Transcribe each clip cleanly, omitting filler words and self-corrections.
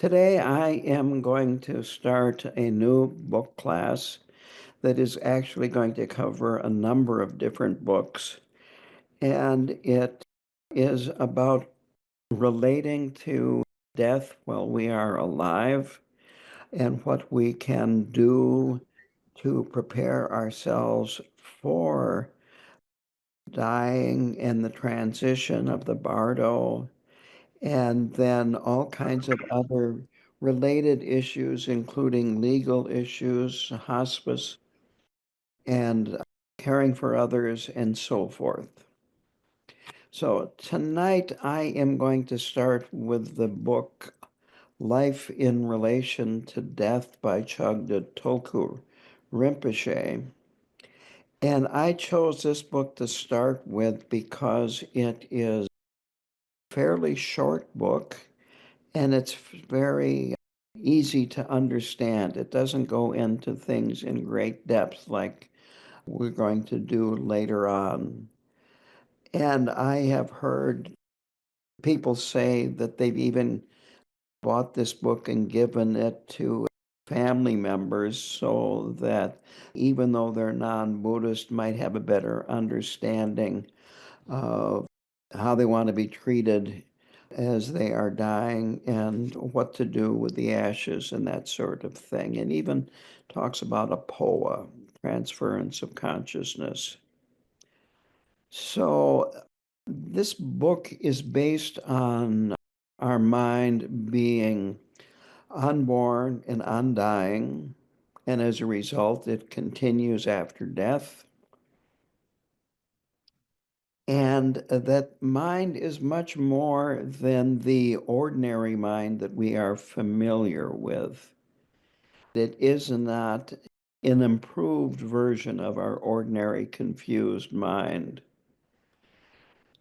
Today, I am going to start a new book class that is actually going to cover a number of different books. And it is about relating to death while we are alive and what we can do to prepare ourselves for dying and the transition of the bardo, and then all kinds of other related issues, including legal issues, hospice, and caring for others, and so forth. So tonight I am going to start with the book Life in Relation to Death by Chagdud Tulku Rinpoche. And I chose this book to start with because it is a fairly short book. And it's very easy to understand. It doesn't go into things in great depth like we're going to do later on. And I have heard people say that they've even bought this book and given it to family members so that even though they're non-Buddhist, might have a better understanding of how they want to be treated as they are dying and what to do with the ashes and that sort of thing. And even talks about a POA, transference of consciousness. So this book is based on our mind being unborn and undying, and as a result, it continues after death. And that mind is much more than the ordinary mind that we are familiar with. It is not an improved version of our ordinary confused mind.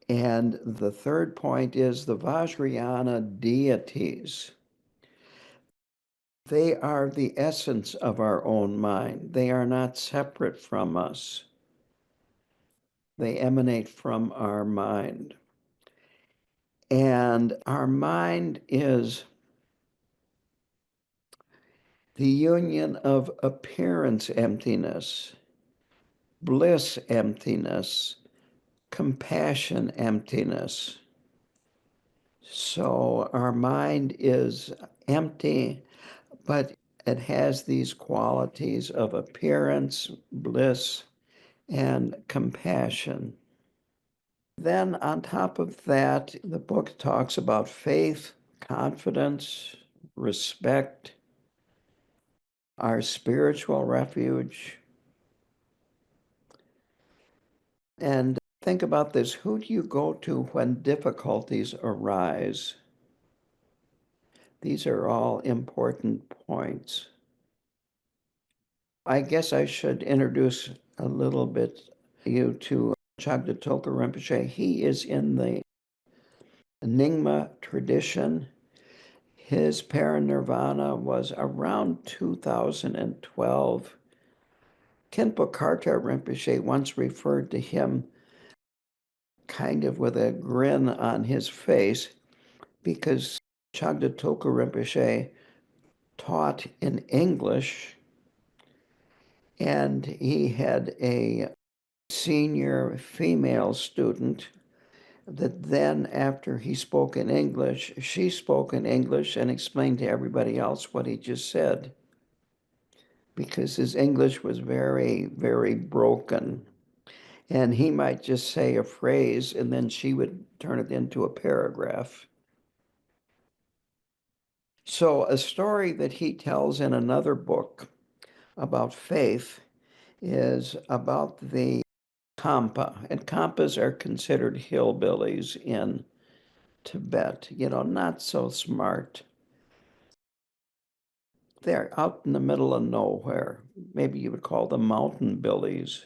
And the third point is the Vajrayana deities. They are the essence of our own mind. They are not separate from us. They emanate from our mind. And our mind is the union of appearance emptiness, bliss emptiness, compassion emptiness. So our mind is empty, but it has these qualities of appearance, bliss, and compassion. Then, on top of that, the book talks about faith, confidence, respect, our spiritual refuge. And think about this. Who do you go to when difficulties arise? These are all important points. I guess I should introduce a little bit you to Chagdud Tulku Rinpoche. He is in the Nyingma tradition. His parinirvana was around 2012. Khenpo Karthar Rinpoche once referred to him kind of with a grin on his face because Chagdud Tulku Rinpoche taught in English, and he had a senior female student that then, after he spoke in English, she spoke in English and explained to everybody else what he just said because his English was very, very broken. And he might just say a phrase and then she would turn it into a paragraph. So, a story that he tells in another book about faith is about the Kampa. And Kampas are considered hillbillies in Tibet, not so smart. They're out in the middle of nowhere. Maybe you would call them mountain billies.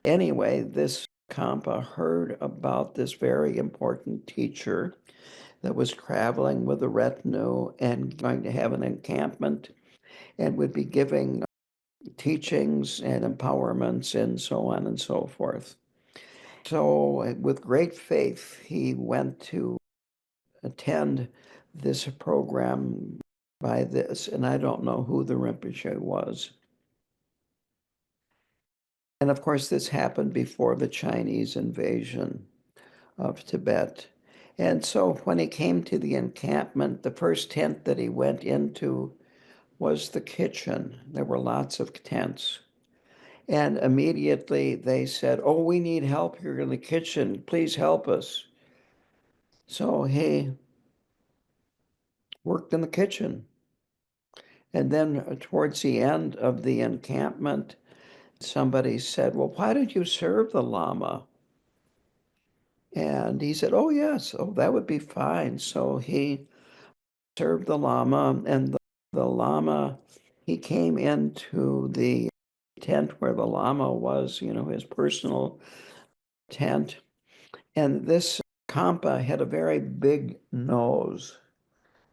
Anyway, this Kampa heard about this very important teacher that was traveling with a retinue and going to have an encampment and would be giving teachings and empowerments and so on and so forth. So, with great faith, he went to attend this program by this, and I don't know who the Rinpoche was. And of course, this happened before the Chinese invasion of Tibet. And so when he came to the encampment, the first tent that he went into was the kitchen. There were lots of tents. And immediately they said, "Oh, we need help here in the kitchen. Please help us." So he worked in the kitchen. And then towards the end of the encampment, somebody said, "Well, why did you serve the Lama?" And he said, "Oh, yes. Oh, that would be fine." So he served the Lama, and the Lama, he came into the tent where the Lama was, his personal tent. And this Kampa had a very big nose.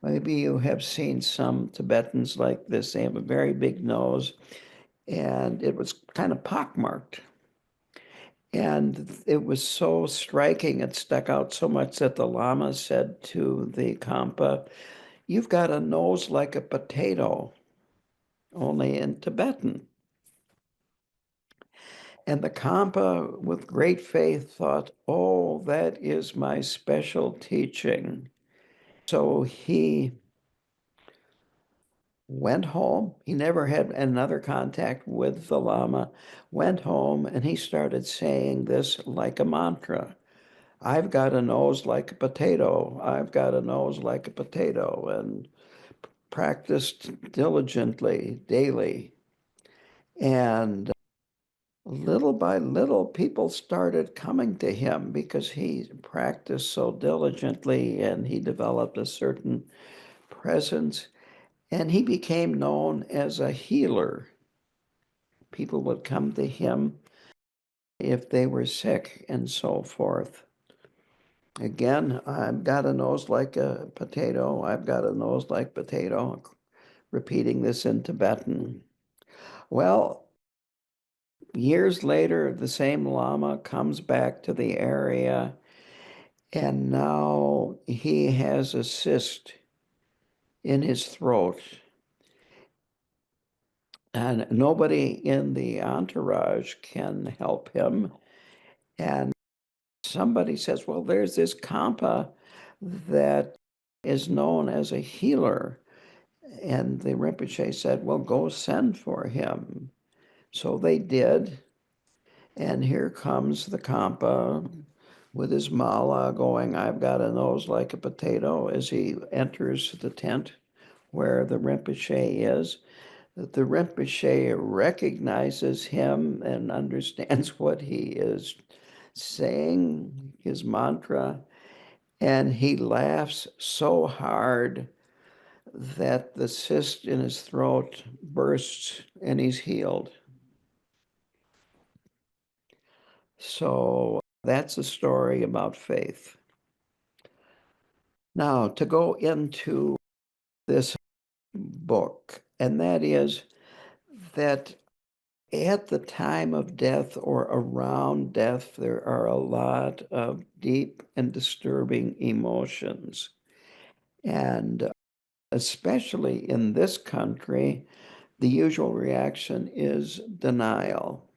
Maybe you have seen some Tibetans like this. They have a very big nose, and it was kind of pockmarked. And it was so striking, it stuck out so much that the Lama said to the Kampa, "You've got a nose like a potato," only in Tibetan. And the Kampa, with great faith, thought, "Oh, that is my special teaching." So he went home. He never had another contact with the Lama, went home, and he started saying this like a mantra. "I've got a nose like a potato. I've got a nose like a potato," and practiced diligently daily. And little by little, people started coming to him because he practiced so diligently and he developed a certain presence. And he became known as a healer. People would come to him if they were sick and so forth. Again, "I've got a nose like a potato. I've got a nose like potato," repeating this in Tibetan. Well, years later, the same Lama comes back to the area, and now he has a cyst in his throat. And nobody in the entourage can help him. And somebody says, "Well, there's this Kampa that is known as a healer." And the Rinpoche said, "Well, go send for him." So they did. And here comes the Kampa with his mala going, "I've got a nose like a potato," as he enters the tent where the Rinpoche is. The Rinpoche recognizes him and understands what he is saying, his mantra, and he laughs so hard that the cyst in his throat bursts and he's healed. So that's a story about faith. Now, to go into this book, and that is that at the time of death or around death, there are a lot of deep and disturbing emotions. And especially in this country, the usual reaction is denial.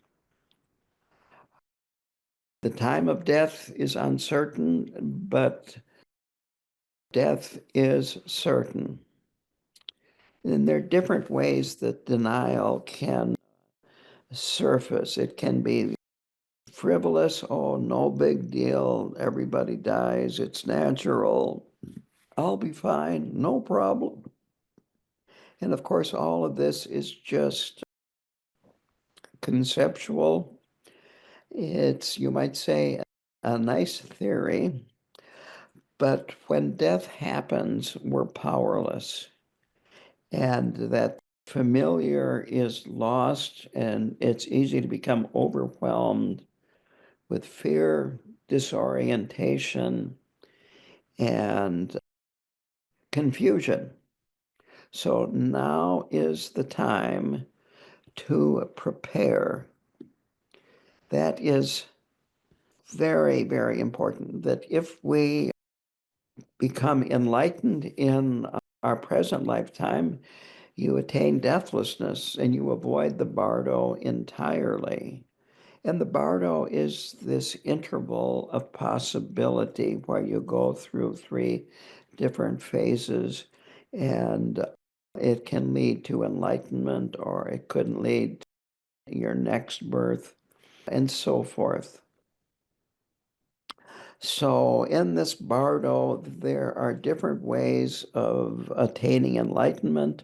The time of death is uncertain, but death is certain. And there are different ways that denial can surface. It can be frivolous, "Oh, no big deal, everybody dies, it's natural, I'll be fine, no problem." And of course, all of this is just conceptual. It's, you might say, a nice theory, but when death happens, we're powerless. And that familiar is lost, and it's easy to become overwhelmed with fear, disorientation, and confusion. So now is the time to prepare. That is very, very important, that if we become enlightened in our present lifetime, you attain deathlessness and you avoid the bardo entirely. And the bardo is this interval of possibility where you go through three different phases, and it can lead to enlightenment or it could lead to your next birth and so forth. So in this bardo, there are different ways of attaining enlightenment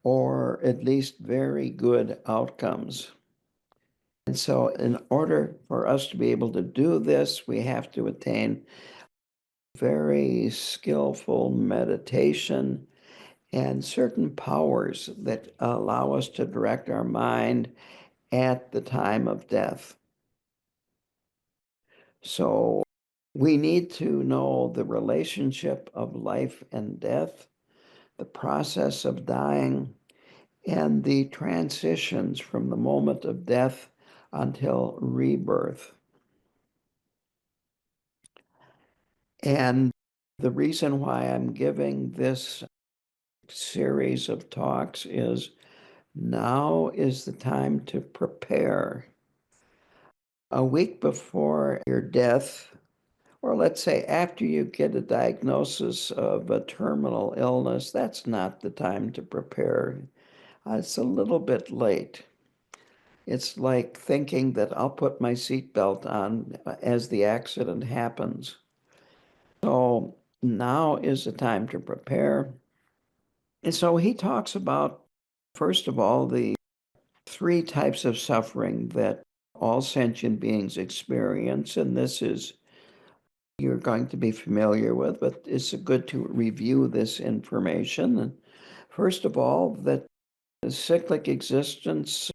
or at least very good outcomes. And so in order for us to be able to do this, we have to attain very skillful meditation and certain powers that allow us to direct our mind at the time of death. So we need to know the relationship of life and death, the process of dying, and the transitions from the moment of death until rebirth. And the reason why I'm giving this series of talks is now is the time to prepare. A week before your death, or let's say after you get a diagnosis of a terminal illness, that's not the time to prepare. It's a little bit late. It's like thinking that I'll put my seatbelt on as the accident happens. So now is the time to prepare. And so he talks about, first of all, the three types of suffering that all sentient beings experience. And this is, you're going to be familiar with, but it's good to review this information. And first of all, that cyclic existence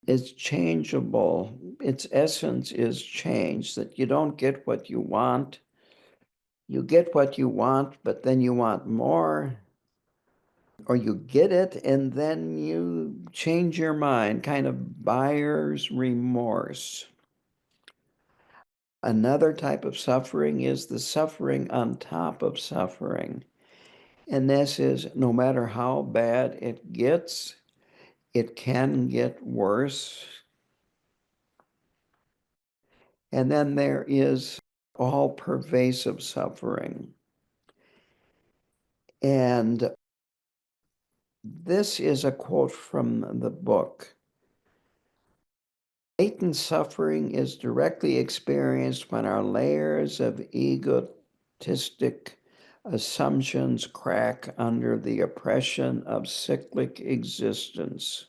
is changeable. Its essence is change, that you don't get what you want. You get what you want, but then you want more, or you get it and then you change your mind, kind of buyer's remorse. Another type of suffering is the suffering on top of suffering. And this is no matter how bad it gets, it can get worse. And then there is all pervasive suffering. And this is a quote from the book. Latent suffering is directly experienced when our layers of egotistic assumptions crack under the oppression of cyclic existence.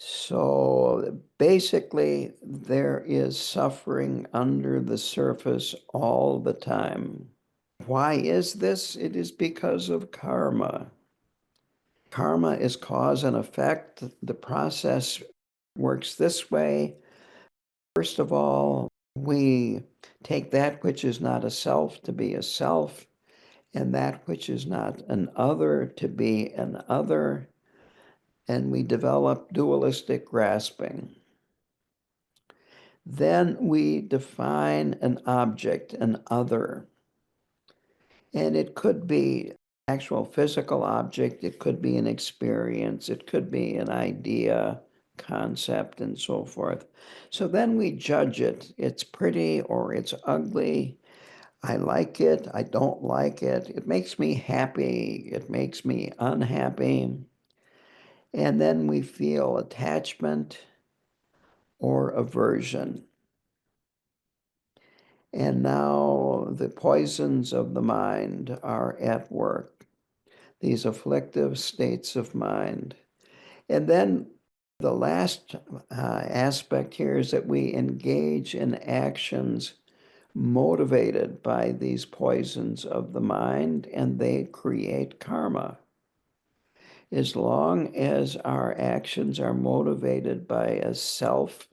So basically, there is suffering under the surface all the time. Why is this? It is because of karma. Karma is cause and effect. The process works this way. First of all, we take that which is not a self to be a self, and that which is not an other to be an other, and we develop dualistic grasping. Then we define an object, an other, and it could be actual physical object, it could be an experience, it could be an idea, concept, and so forth. So then we judge it. It's pretty or it's ugly. I like it, I don't like it. It makes me happy, it makes me unhappy. And then we feel attachment or aversion. And now the poisons of the mind are at work, these afflictive states of mind. And then the last aspect here is that we engage in actions motivated by these poisons of the mind, and they create karma. As long as our actions are motivated by a self,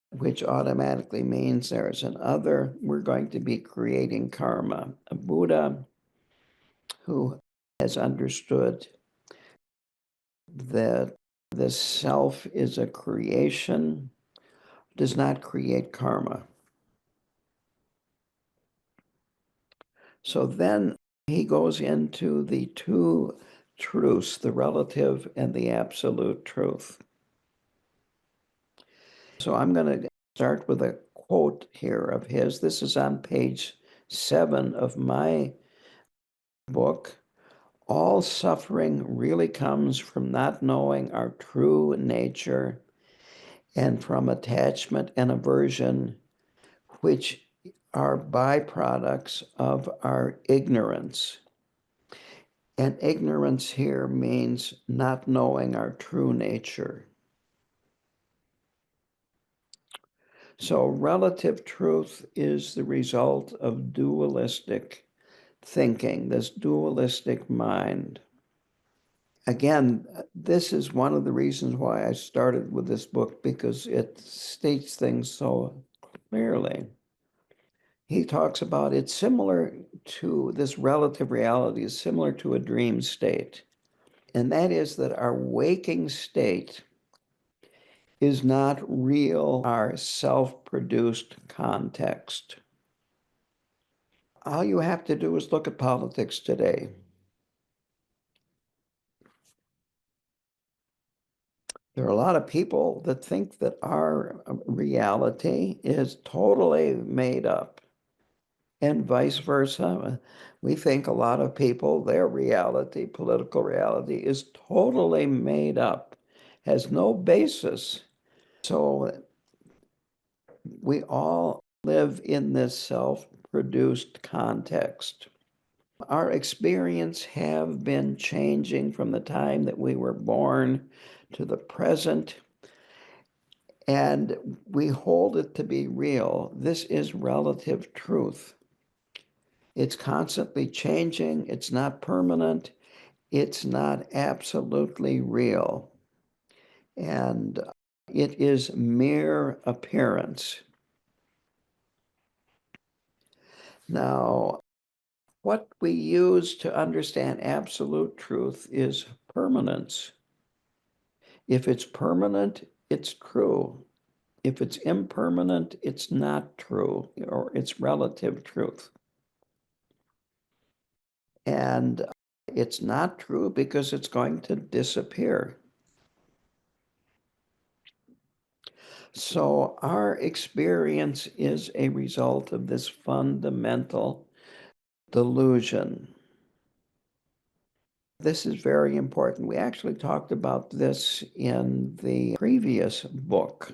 which automatically means there is an other, we're going to be creating karma. A Buddha who has understood that the self is a creation does not create karma. So then he goes into the two truths, the relative and the absolute truth. So I'm going to start with a quote here of his. This is on page 7 of my book. All suffering really comes from not knowing our true nature and from attachment and aversion, which are byproducts of our ignorance. And ignorance here means not knowing our true nature. So relative truth is the result of dualistic thinking, this dualistic mind. Again, this is one of the reasons why I started with this book, because it states things so clearly. He talks about it's similar to this relative reality is similar to a dream state. And that is that our waking state is not real, our self-produced context. All you have to do is look at politics today. There are a lot of people that think that our reality is totally made up, and vice versa. We think a lot of people, their reality, political reality, is totally made up, has no basis. So we all live in this self-produced context. Our experience have been changing from the time that we were born to the present, and we hold it to be real. This is relative truth. It's constantly changing. It's not permanent. It's not absolutely real. And it is mere appearance. Now, what we use to understand absolute truth is permanence. If it's permanent, it's true. If it's impermanent, it's not true, or it's relative truth. And it's not true because it's going to disappear. So our experience is a result of this fundamental delusion. This is very important. We actually talked about this in the previous book.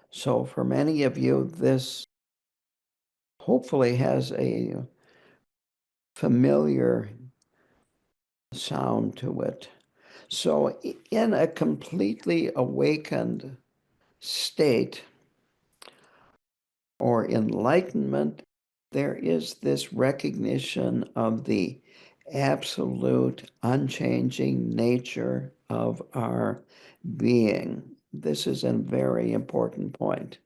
So for many of you, this hopefully has a familiar sound to it. So in a completely awakened state or enlightenment, there is this recognition of the absolute unchanging nature of our being. This is a very important point.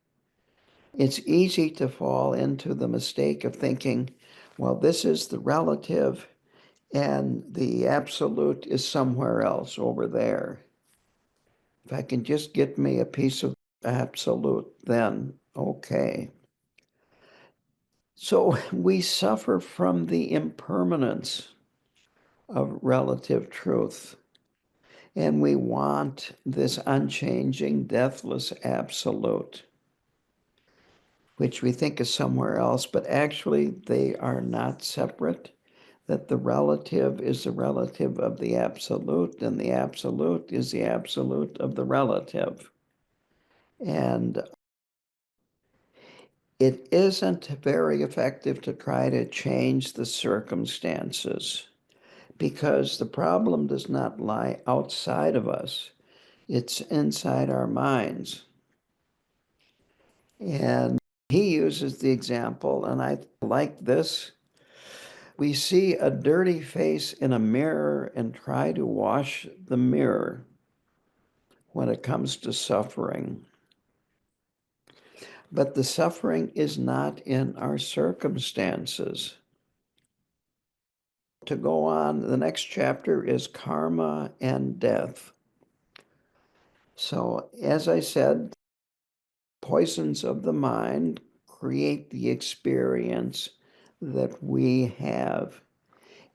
It's easy to fall into the mistake of thinking, well, this is the relative and the absolute is somewhere else over there. If I can just get me a piece of absolute, then okay. So we suffer from the impermanence of relative truth, and we want this unchanging, deathless absolute, which we think is somewhere else, but actually they are not separate, that the relative is the relative of the absolute, and the absolute is the absolute of the relative. And it isn't very effective to try to change the circumstances, because the problem does not lie outside of us. It's inside our minds. And he uses the example, and I like this. We see a dirty face in a mirror and try to wash the mirror when it comes to suffering. But the suffering is not in our circumstances. To go on, the next chapter is karma and death. So, as I said, poisons of the mind create the experience that we have,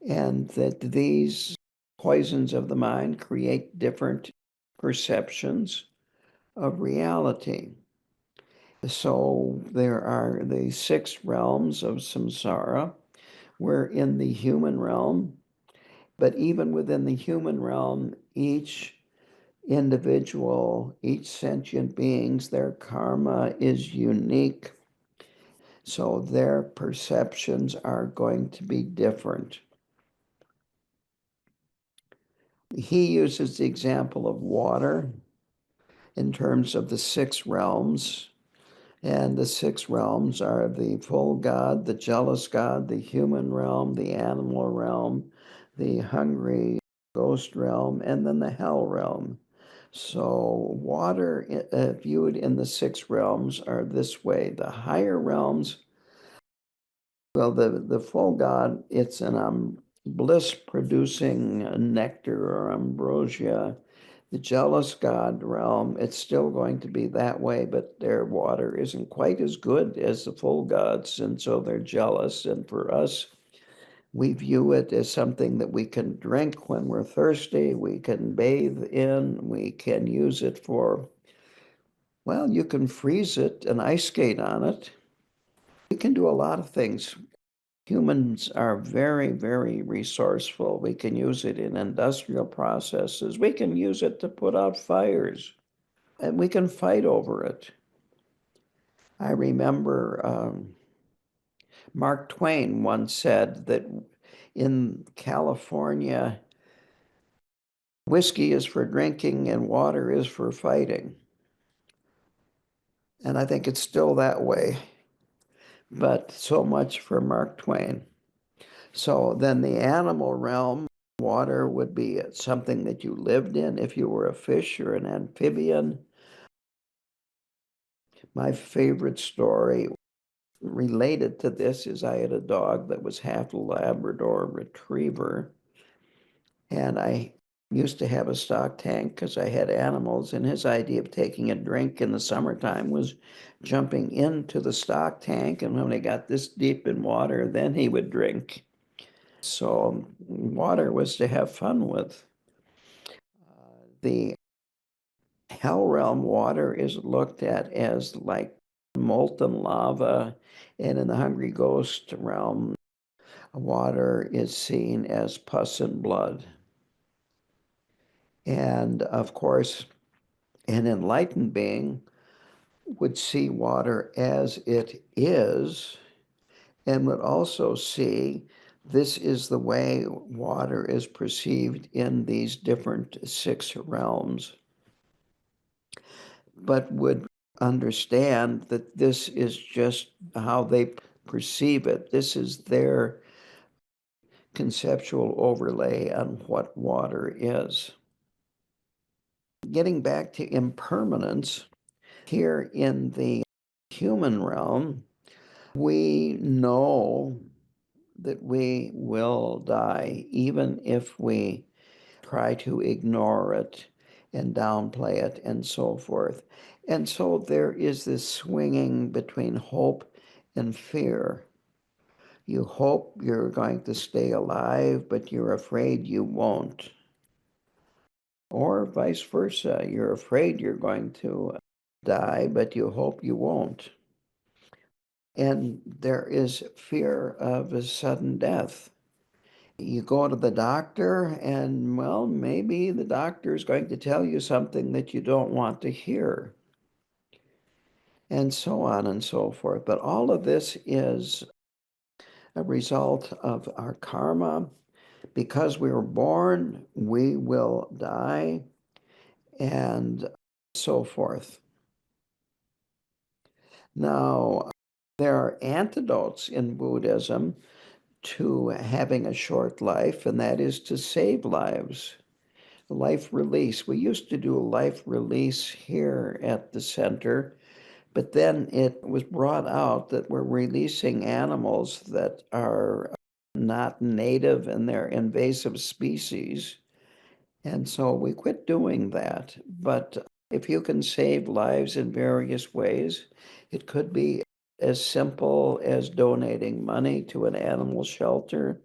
and that these poisons of the mind create different perceptions of reality. So there are the 6 realms of samsara. We're in the human realm, but even within the human realm, each individual, each sentient beings, their karma is unique. So their perceptions are going to be different. He uses the example of water in terms of the 6 realms. And the 6 realms are the full God, the jealous God, the human realm, the animal realm, the hungry ghost realm, and then the hell realm. So water viewed in the 6 realms are this way. The higher realms, well, the full God, it's an bliss-producing nectar or ambrosia. The jealous God realm, it's still going to be that way, but their water isn't quite as good as the full gods, and so they're jealous. And for us, we view it as something that we can drink when we're thirsty, we can bathe in, we can use it for, well, you can freeze it and ice skate on it. We can do a lot of things. Humans are very, very resourceful. We can use it in industrial processes. We can use it to put out fires, and we can fight over it. I remember Mark Twain once said that in California, whiskey is for drinking and water is for fighting. And I think it's still that way, but so much for Mark Twain. So then the animal realm, water would be something that you lived in if you were a fish or an amphibian. My favorite story related to this is I had a dog that was half Labrador retriever, and I used to have a stock tank because I had animals, and his idea of taking a drink in the summertime was jumping into the stock tank, and when he got this deep in water, then he would drink. So water was to have fun with. The hell realm water is looked at as like molten lava, and in the hungry ghost realm, water is seen as pus and blood. And of course, an enlightened being would see water as it is and would also see this is the way water is perceived in these different 6 realms, but would understand that this is just how they perceive it. This is their conceptual overlay on what water is. Getting back to impermanence, here in the human realm, we know that we will die, even if we try to ignore it and downplay it and so forth. And so there is this swinging between hope and fear. You hope you're going to stay alive, but you're afraid you won't. Or vice versa, you're afraid you're going to die, but you hope you won't. And there is fear of a sudden death. You go to the doctor, and well, maybe the doctor is going to tell you something that you don't want to hear, and so on and so forth. But all of this is a result of our karma. Because we were born, we will die, and so forth. Now, there are antidotes in Buddhism to having a short life, and that is to save lives. Life release. We used to do a life release here at the center, but then it was brought out that we're releasing animals that are not native and they're invasive species. And so we quit doing that. But if you can save lives in various ways, it could be as simple as donating money to an animal shelter,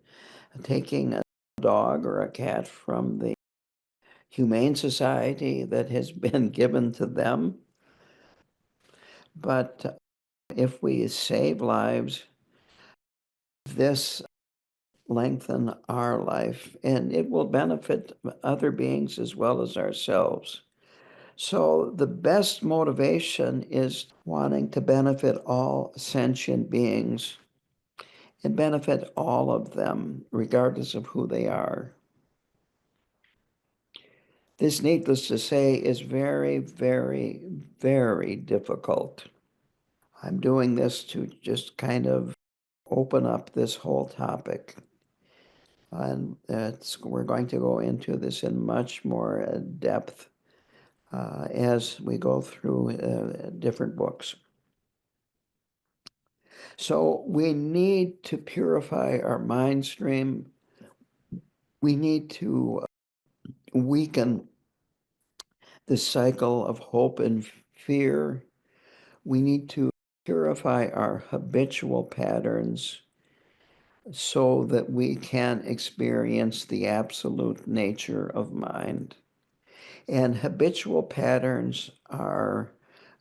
taking a dog or a cat from the Humane Society that has been given to them. But if we save lives, this lengthen our life, and it will benefit other beings as well as ourselves. So the best motivation is wanting to benefit all sentient beings and benefit all of them, regardless of who they are. This, needless to say, is very, very, very difficult. I'm doing this to just kind of open up this whole topic. And we're going to go into this in much more depth as we go through different books. So we need to purify our mind stream. We need to weaken the cycle of hope and fear. We need to purify our habitual patterns so that we can experience the absolute nature of mind. And habitual patterns are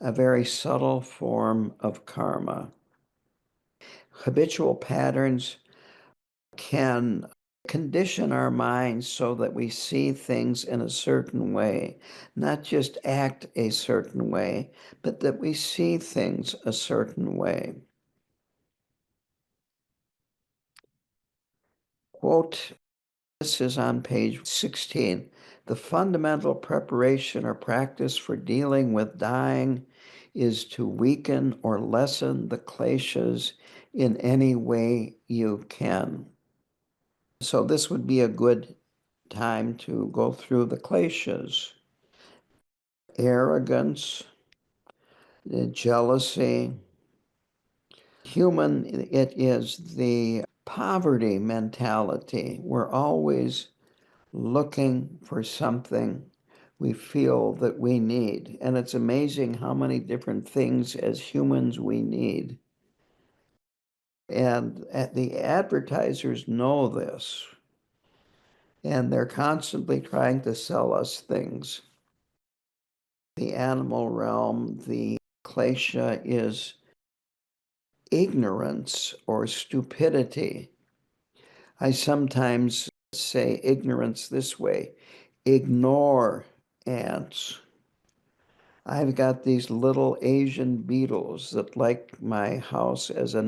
a very subtle form of karma. Habitual patterns can condition our minds so that we see things in a certain way, not just act a certain way, but that we see things a certain way. Quote, this is on page 16. The fundamental preparation or practice for dealing with dying is to weaken or lessen the kleshas in any way you can. So this would be a good time to go through the kleshas. Arrogance, jealousy. Human, it is the poverty mentality. We're always looking for something we feel that we need. And it's amazing how many different things as humans we need. And the advertisers know this. And they're constantly trying to sell us things. The animal realm, the klesha is ignorance or stupidity. I sometimes say ignorance this way: ignore ants. I've got these little Asian beetles that like my house as a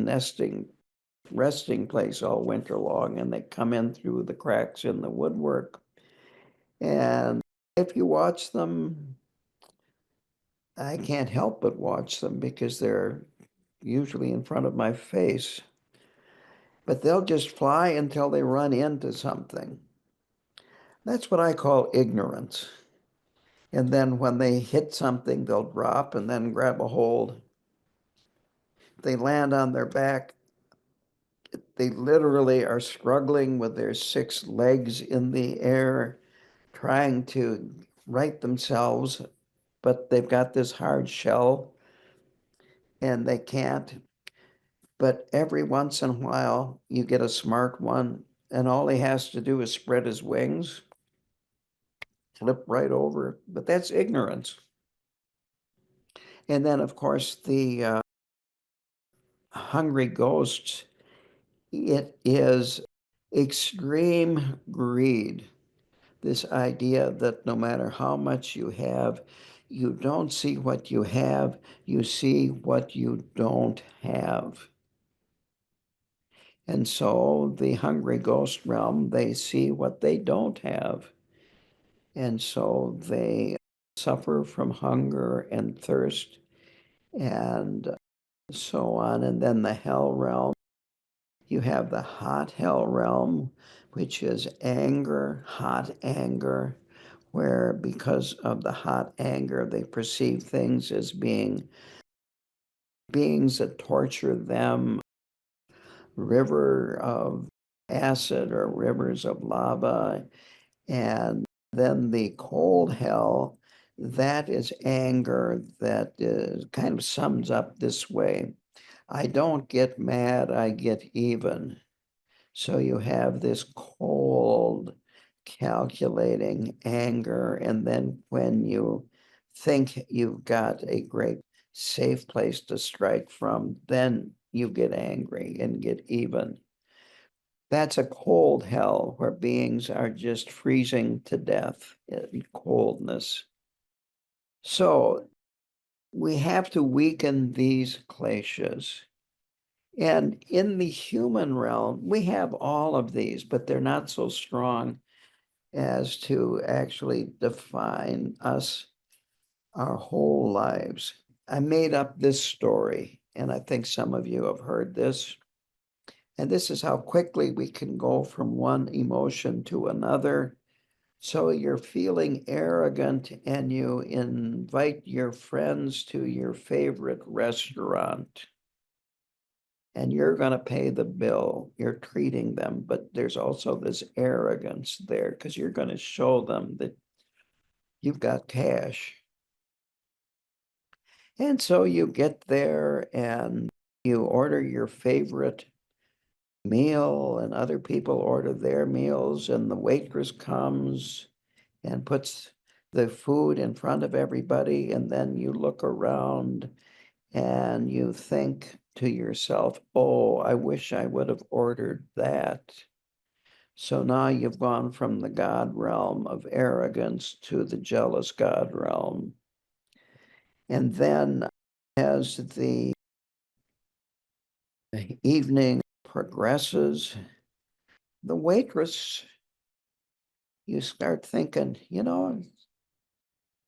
resting place all winter long, and they come in through the cracks in the woodwork. And if you watch them, I can't help but watch them because they're usually in front of my face. But they'll just fly until they run into something. That's what I call ignorance. And then when they hit something, they'll drop and then grab a hold. They land on their back. They literally are struggling with their 6 legs in the air, trying to right themselves, but they've got this hard shell and they can't. But every once in a while, you get a smart one, and all he has to do is spread his wings, flip right over. But that's ignorance. And then, of course, the hungry ghosts, it is extreme greed. This idea that no matter how much you don't see what you have, you see what you don't have. And so the hungry ghost realm, they see what they don't have. And so they suffer from hunger and thirst and so on. And then the hell realm, you have the hot hell realm, which is anger, hot anger, where because of the hot anger, they perceive things as being beings that torture them, river of acid or rivers of lava. And then the cold hell, that is anger that kind of sums up this way. I don't get mad, I get even. So you have this cold, calculating anger, and then when you think you've got a great safe place to strike from, then you get angry and get even. That's a cold hell where beings are just freezing to death in coldness. So we have to weaken these kleshas. And in the human realm, we have all of these, but they're not so strong as to actually define us our whole lives. I made up this story, and I think some of you have heard this. And this is how quickly we can go from one emotion to another. So you're feeling arrogant and you invite your friends to your favorite restaurant and you're going to pay the bill. You're treating them, but there's also this arrogance there because you're going to show them that you've got cash. And so you get there and you order your favorite meal, and other people order their meals, and the waitress comes and puts the food in front of everybody, and then you look around and you think to yourself, oh, I wish I would have ordered that. So now you've gone from the God realm of arrogance to the jealous God realm. And then as the evening progresses, the waitress, you start thinking,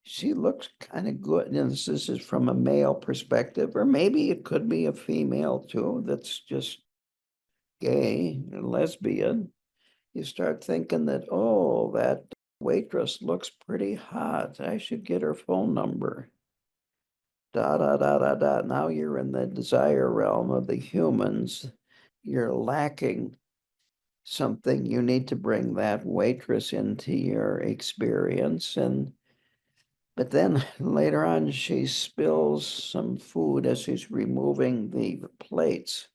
she looks kind of good. And this is from a male perspective, or maybe it could be a female too that's just gay and lesbian. You start thinking that, oh, that waitress looks pretty hot. I should get her phone number. Da da da da da. Now you're in the desire realm of the humans. You're lacking something. You need to bring that waitress into your experience. But then later on, she spills some food as she's removing the plates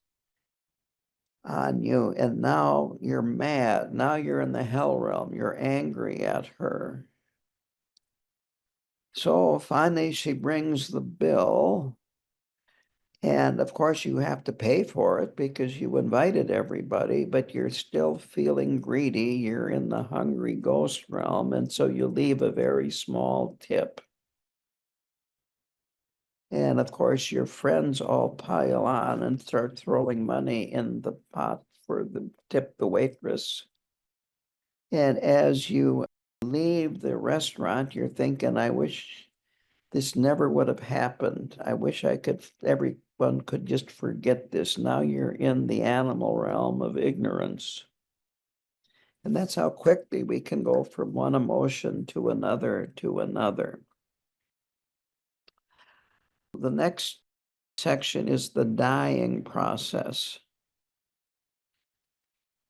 on you, and now you're mad. Now you're in the hell realm. You're angry at her. So finally, she brings the bill. And of course, you have to pay for it because you invited everybody, but you're still feeling greedy. You're in the hungry ghost realm. And so you leave a very small tip. And of course, your friends all pile on and start throwing money in the pot for the tip the waitress. And as you leave the restaurant, you're thinking, I wish this never would have happened. I wish everyone could just forget this. Now you're in the animal realm of ignorance. And that's how quickly we can go from one emotion to another to another. The next section is the dying process.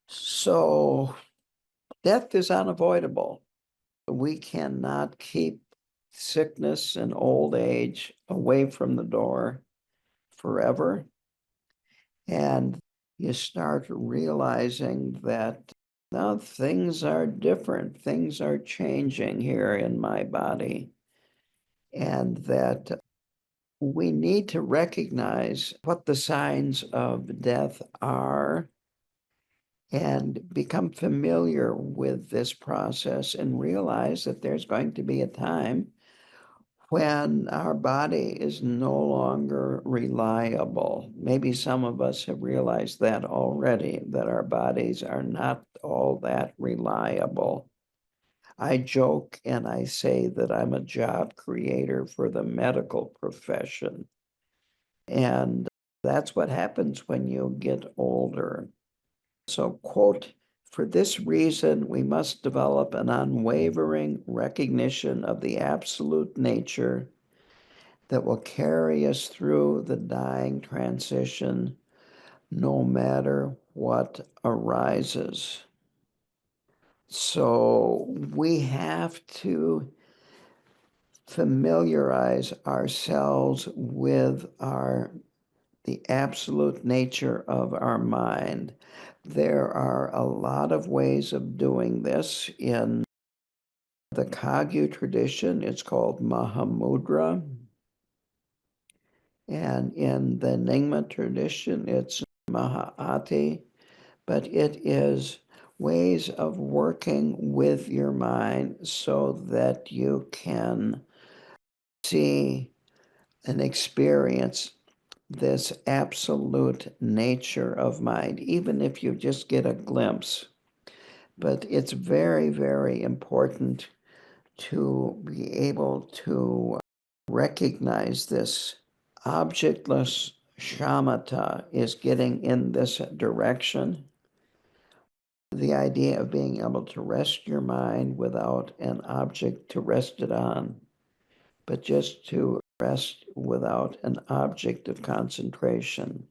So death is unavoidable. We cannot keep sickness and old age away from the door forever. And you start realizing that now things are different, things are changing here in my body, and that we need to recognize what the signs of death are and become familiar with this process and realize that there's going to be a time when our body is no longer reliable. Maybe some of us have realized that already, that our bodies are not all that reliable. I joke and I say that I'm a job creator for the medical profession. And that's what happens when you get older. So, quote, for this reason, we must develop an unwavering recognition of the absolute nature that will carry us through the dying transition, no matter what arises. So we have to familiarize ourselves with our the absolute nature of our mind. There are a lot of ways of doing this. In the Kagyu tradition, it's called Mahamudra. And in the Nyingma tradition, it's Mahaati. But it is ways of working with your mind so that you can see and experience this absolute nature of mind, even if you just get a glimpse. But it's very, very important to be able to recognize this. Objectless shamatha is getting in this direction. The idea of being able to rest your mind without an object to rest it on, but just to rest without an object of concentration.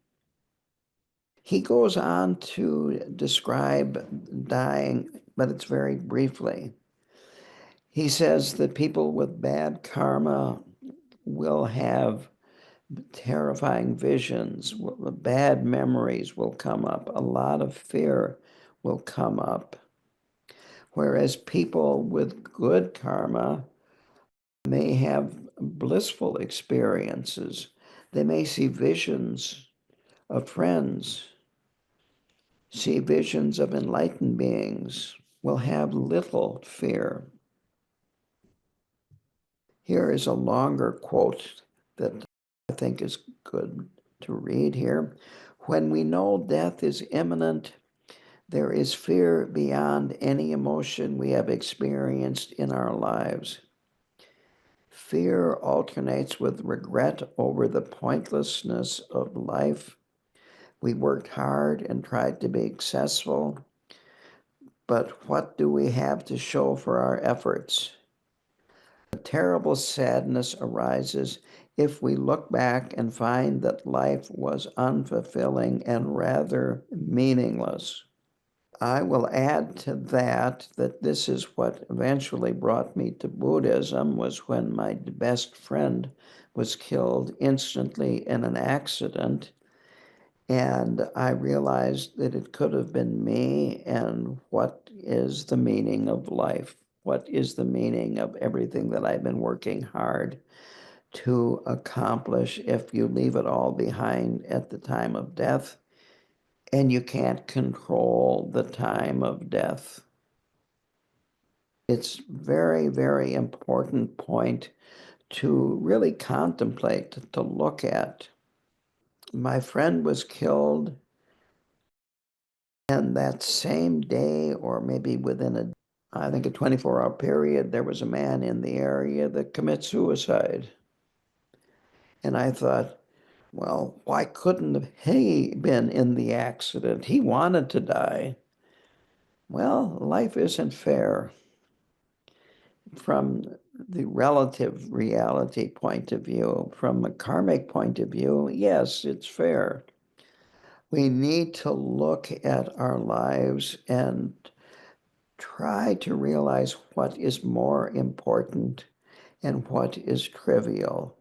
He goes on to describe dying, but it's very briefly. He says that people with bad karma will have terrifying visions, bad memories will come up, a lot of fear will come up. Whereas people with good karma may have blissful experiences. They may see visions of friends, see visions of enlightened beings, will have little fear. Here is a longer quote that I think is good to read here. When we know death is imminent, there is fear beyond any emotion we have experienced in our lives. Fear alternates with regret over the pointlessness of life. We worked hard and tried to be successful, but what do we have to show for our efforts? A terrible sadness arises if we look back and find that life was unfulfilling and rather meaningless. I will add to that this is what eventually brought me to Buddhism, was when my best friend was killed instantly in an accident. And I realized that it could have been me, and what is the meaning of life? What is the meaning of everything that I've been working hard to accomplish if you leave it all behind at the time of death? And you can't control the time of death. It's very, very important point to really contemplate, to look at. My friend was killed, and that same day, or maybe within I think a 24-hour period, there was a man in the area that commits suicide. And I thought, well, why couldn't he been in the accident? He wanted to die. Well, life isn't fair. From the relative reality point of view, from a karmic point of view, yes, it's fair. We need to look at our lives and try to realize what is more important and what is trivial.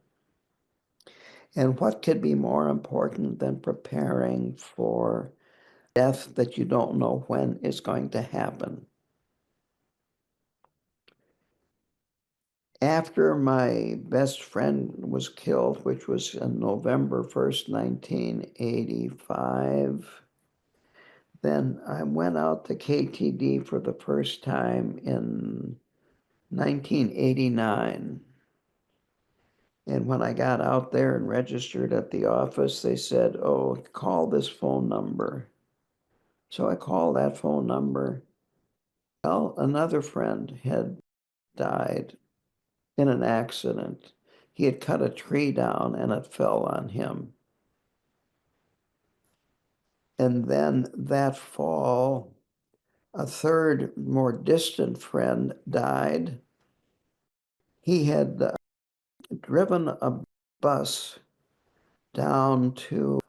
And what could be more important than preparing for death that you don't know when is going to happen? After my best friend was killed, which was on November 1st, 1985, then I went out to KTD for the first time in 1989. And when I got out there and registered at the office, they said, oh, call this phone number. So I called that phone number. Well, another friend had died in an accident. He had cut a tree down and it fell on him. And then that fall, a third, more distant friend died. He had driven a bus down to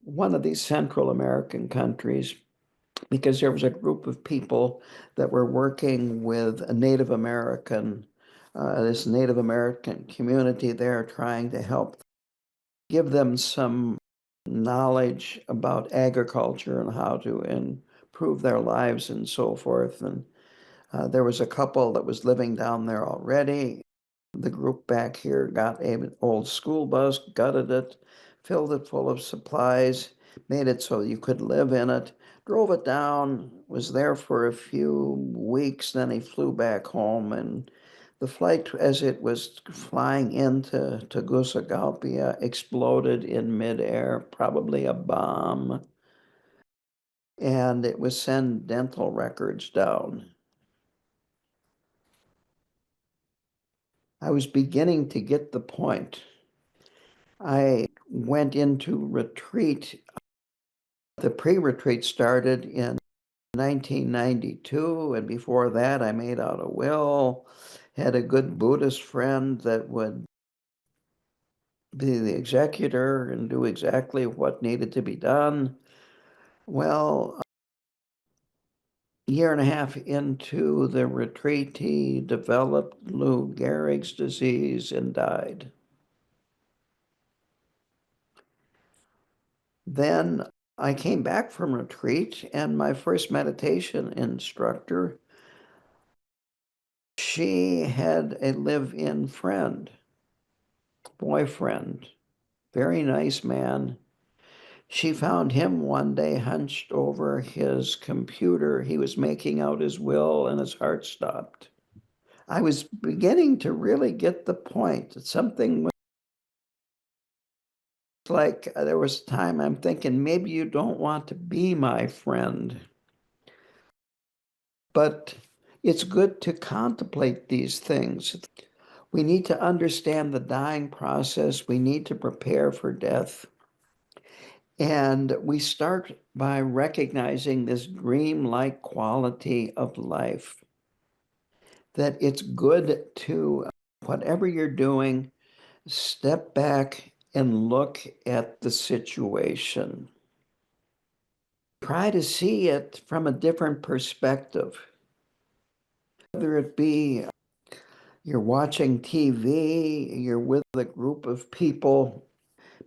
one of these Central American countries because there was a group of people that were working with a Native American, this Native American community there, trying to help give them some knowledge about agriculture and how to improve their lives and so forth. And there was a couple that was living down there already. The group back here got an old school bus, gutted it, filled it full of supplies, made it so you could live in it, drove it down, was there for a few weeks, then he flew back home. And the flight, as it was flying into Tegucigalpa, exploded in midair, probably a bomb, and it was send dental records down. I was beginning to get the point. I went into retreat. The pre-retreat started in 1992, and before that, I made out a will, had a good Buddhist friend that would be the executor and do exactly what needed to be done. Well, a year and a half into the retreat, he developed Lou Gehrig's disease and died. Then I came back from retreat, and my first meditation instructor, she had a live-in friend, boyfriend, very nice man. She found him one day hunched over his computer. He was making out his will, and his heart stopped. I was beginning to really get the point that something was like, there was a time I'm thinking, maybe you don't want to be my friend. But it's good to contemplate these things. We need to understand the dying process. We need to prepare for death. And we start by recognizing this dream-like quality of life, that it's good to, whatever you're doing, step back and look at the situation. Try to see it from a different perspective. Whether it be you're watching TV, you're with a group of people,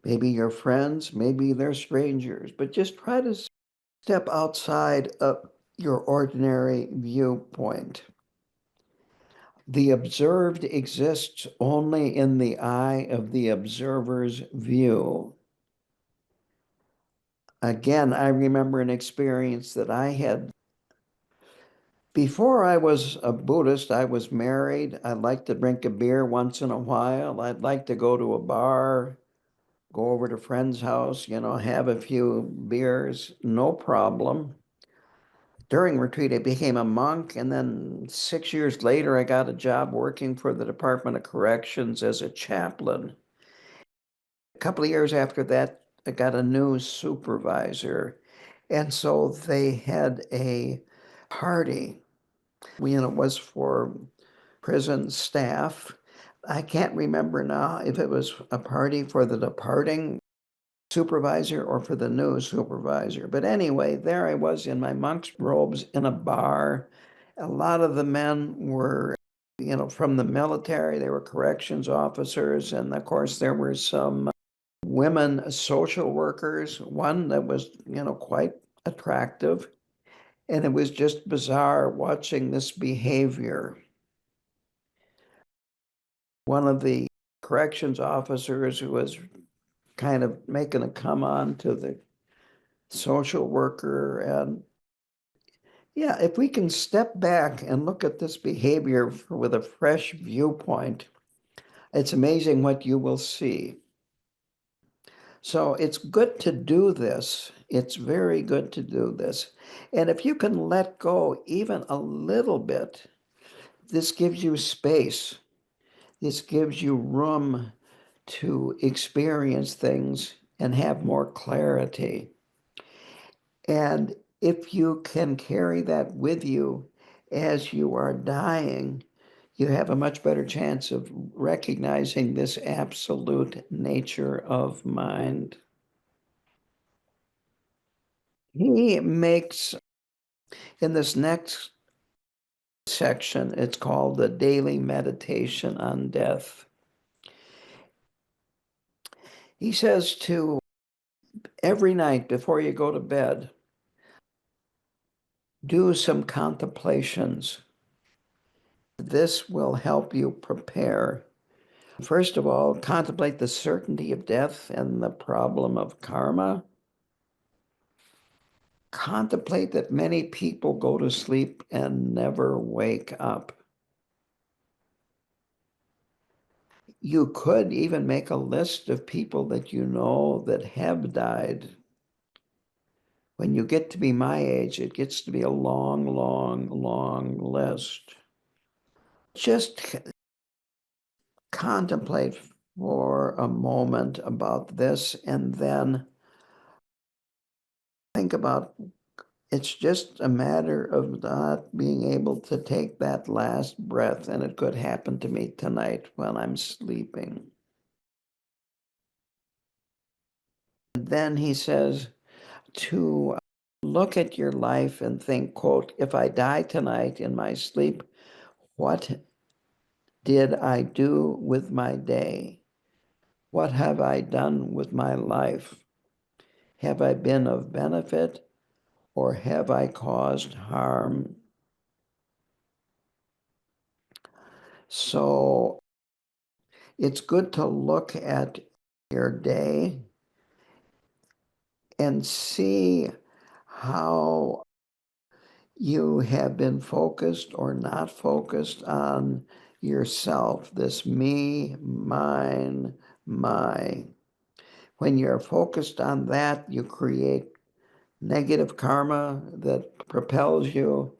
maybe you're friends, maybe they're strangers, but just try to step outside of your ordinary viewpoint. The observed exists only in the eye of the observer's view. Again, I remember an experience that I had. Before I was a Buddhist, I was married. I'd like to drink a beer once in a while. I'd like to go to a bar, go over to a friend's house, have a few beers, no problem. During retreat, I became a monk, and then 6 years later, I got a job working for the Department of Corrections as a chaplain. A couple of years after that, I got a new supervisor, and so they had a party. It was for prison staff. I can't remember now if it was a party for the departing supervisor or for the new supervisor. But anyway, there I was in my monk's robes in a bar. A lot of the men were, from the military. They were corrections officers. And of course, there were some women social workers, one that was, quite attractive. And it was just bizarre watching this behavior. One of the corrections officers who was kind of making a come on to the social worker. And yeah, if we can step back and look at this behavior with a fresh viewpoint, it's amazing what you will see. So it's good to do this. It's very good to do this. And if you can let go even a little bit, this gives you space. This gives you room to experience things and have more clarity. And if you can carry that with you as you are dying, you have a much better chance of recognizing this absolute nature of mind. He makes, in this next section, it's called the Daily Meditation on Death. He says to every night before you go to bed, do some contemplations. This will help you prepare. First of all, contemplate the certainty of death and the problem of karma. Contemplate that many people go to sleep and never wake up. You could even make a list of people that you know that have died. When you get to be my age, it gets to be a long, long, long list. Just contemplate for a moment about this and then think about it's just a matter of not being able to take that last breath, and it could happen to me tonight when I'm sleeping. And then he says to look at your life and think, quote, if I die tonight in my sleep, what did I do with my day? What have I done with my life? Have I been of benefit or have I caused harm? So it's good to look at your day and see how you have been focused or not focused on yourself, this me, mine, my. When you're focused on that, you create negative karma that propels you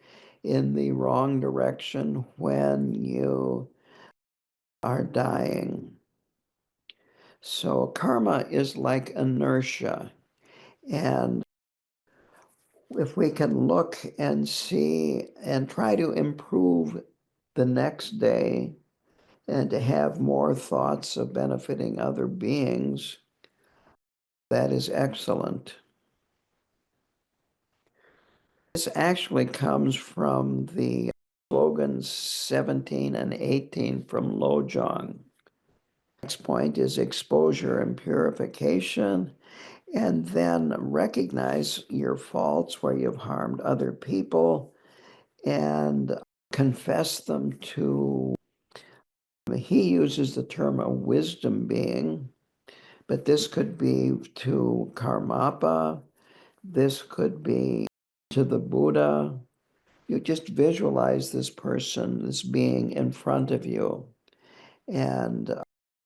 in the wrong direction when you are dying. So karma is like inertia. And if we can look and see and try to improve the next day and to have more thoughts of benefiting other beings, that is excellent. This actually comes from the slogans 17 and 18 from Lojong. Next point is exposure and purification, and then recognize your faults where you've harmed other people and confess them to, he uses the term a wisdom being, but this could be to Karmapa, this could be to the Buddha. You just visualize this person, this being in front of you, and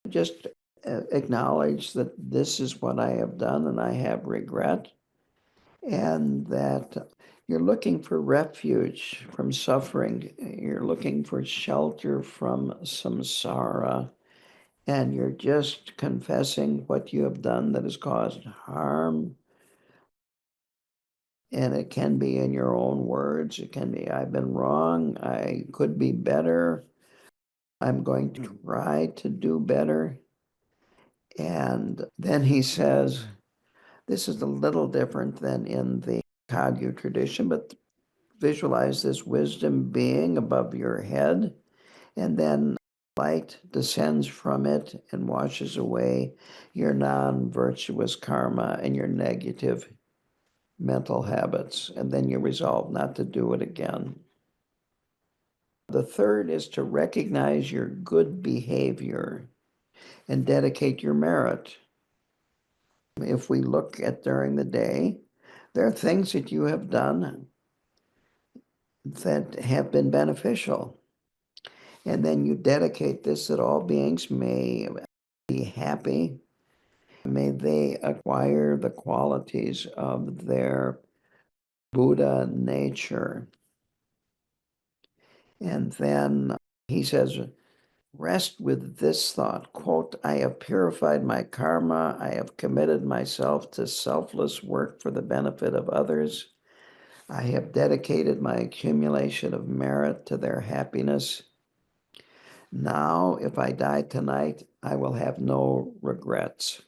just acknowledge that this is what I have done and I have regret, and that you're looking for refuge from suffering. You're looking for shelter from samsara, and you're just confessing what you have done that has caused harm. And it can be in your own words. It can be, I've been wrong. I could be better. I'm going to try to do better. And then he says, this is a little different than in the Kagyu tradition, but visualize this wisdom being above your head, and then light descends from it and washes away your non-virtuous karma and your negative mental habits, and then you resolve not to do it again. The third is to recognize your good behavior and dedicate your merit. If we look at during the day, there are things that you have done that have been beneficial. And then you dedicate this that all beings may be happy. May they acquire the qualities of their Buddha nature. And then he says, rest with this thought, quote, I have purified my karma. I have committed myself to selfless work for the benefit of others. I have dedicated my accumulation of merit to their happiness. Now, if I die tonight, I will have no regrets.